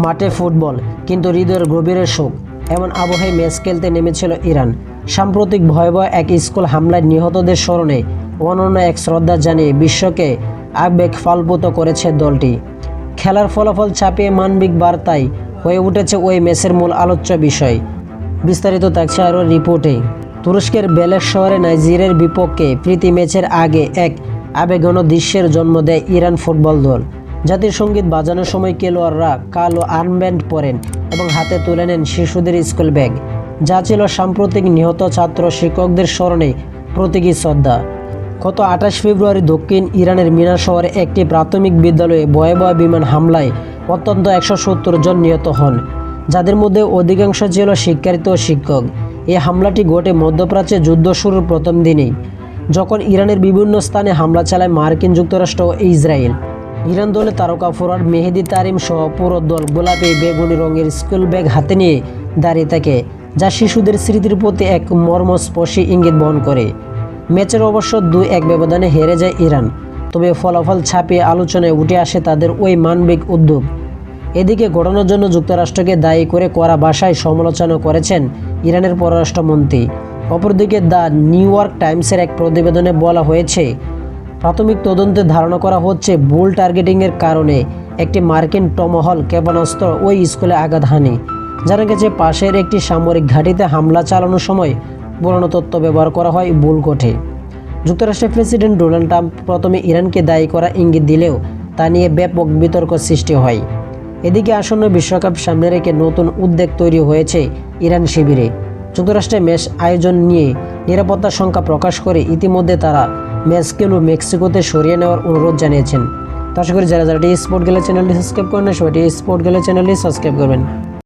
মাঠে ফুটবল কিন্তু হৃদয়ের গভীরে শোক, এমন আবহে ম্যাচ খেলতে নেমেছিল ইরান। সাম্প্রতিক ভয়াবহ এক স্কুল হামলায় নিহতদের স্মরণে অনন্য এক শ্রদ্ধা জানিয়ে বিশ্বকে আবেগ ফালপুত করেছে দলটি। খেলার ফলাফল ছাপিয়ে মানবিক বার্তায় হয়ে উঠেছে ওই ম্যাচের মূল আলোচ্য বিষয়। বিস্তারিত থাকছে আরও রিপোর্টে। তুরস্কের বেলেক শহরে নাইজেরিয়ার বিপক্ষে প্রীতি ম্যাচের আগে এক আবেগঘন দৃশ্যের জন্ম দেয় ইরান ফুটবল দল। জাতীয় সঙ্গীত বাজানোর সময় খেলোয়াড়রা কালো আর্মব্যান্ড পরেন এবং হাতে তুলে নেন শিশুদের স্কুল ব্যাগ, যা ছিল সাম্প্রতিক নিহত ছাত্র শিক্ষকদের স্মরণে প্রতীকী শ্রদ্ধা। গত 28 ফেব্রুয়ারি দক্ষিণ ইরানের মিনা শহরে একটি প্রাথমিক বিদ্যালয়ে ভয়াবহ বিমান হামলায় অন্তত 170 জন নিহত হন, যাদের মধ্যে অধিকাংশ ছিল শিক্ষার্থী ও শিক্ষক। এই হামলাটি ঘটে মধ্যপ্রাচ্যে যুদ্ধ শুরুর প্রথম দিনেই, যখন ইরানের বিভিন্ন স্থানে হামলা চালায় মার্কিন যুক্তরাষ্ট্র ও ইসরায়েল। ইরান দলে তারকা ফরোয়ার্ড মেহেদি তারিম সহ পুরো দল গোলাপি বেগুনি রঙের স্কুল ব্যাগ হাতে নিয়ে দাঁড়িয়ে থাকে, যা শিশুদের স্মৃতির প্রতি এক মর্মস্পর্শী ইঙ্গিত বহন করে। ম্যাচের অবশ্য 2-1 ব্যবধানে হেরে যায় ইরান, তবে ফলাফল ছাপিয়ে আলোচনায় উঠে আসে তাদের ওই মানবিক উদ্যোগ। এদিকে ঘটনার জন্য যুক্তরাষ্ট্রকে দায়ী করে কড়া ভাষায় সমালোচনা করেছেন ইরানের পররাষ্ট্রমন্ত্রী। অপরদিকে দ্য নিউ ইয়র্ক টাইমসের এক প্রতিবেদনে বলা হয়েছে, প্রাথমিক তদন্তে ধারণা করা হচ্ছে ভুল টার্গেটিংয়ের কারণে একটি মার্কিন টমহল ক্ষেপণাস্ত্র ওই স্কুলে আঘাত হানে। জানা গেছে পাশের একটি সামরিক ঘাঁটিতে হামলা চালানোর সময় পুরনো তথ্য ব্যবহার করা হয় ভুল ঘটে। যুক্তরাষ্ট্রের প্রেসিডেন্ট ডোনাল্ড ট্রাম্প প্রথমে ইরানকে দায়ী করা ইঙ্গিত দিলেও তা নিয়ে ব্যাপক বিতর্ক সৃষ্টি হয়। এদিকে আসন্ন বিশ্বকাপ সামনে রেখে নতুন উদ্বেগ তৈরি হয়েছে ইরান শিবিরে। যুক্তরাষ্ট্রে ম্যাচ আয়োজন নিয়ে নিরাপত্তা শঙ্কা প্রকাশ করে ইতিমধ্যে তারা ম্যাচগুলো মেক্সিকোতে সরিয়ে নেওয়ার অনুরোধ জানিয়েছেন। তো আশা করি যারা যারা স্পোর্ট গেলে চ্যানেলটি সাবস্ক্রাইব করেন না, সবাই স্পোর্ট গেলে চ্যানেলটি সাবস্ক্রাইব করবেন।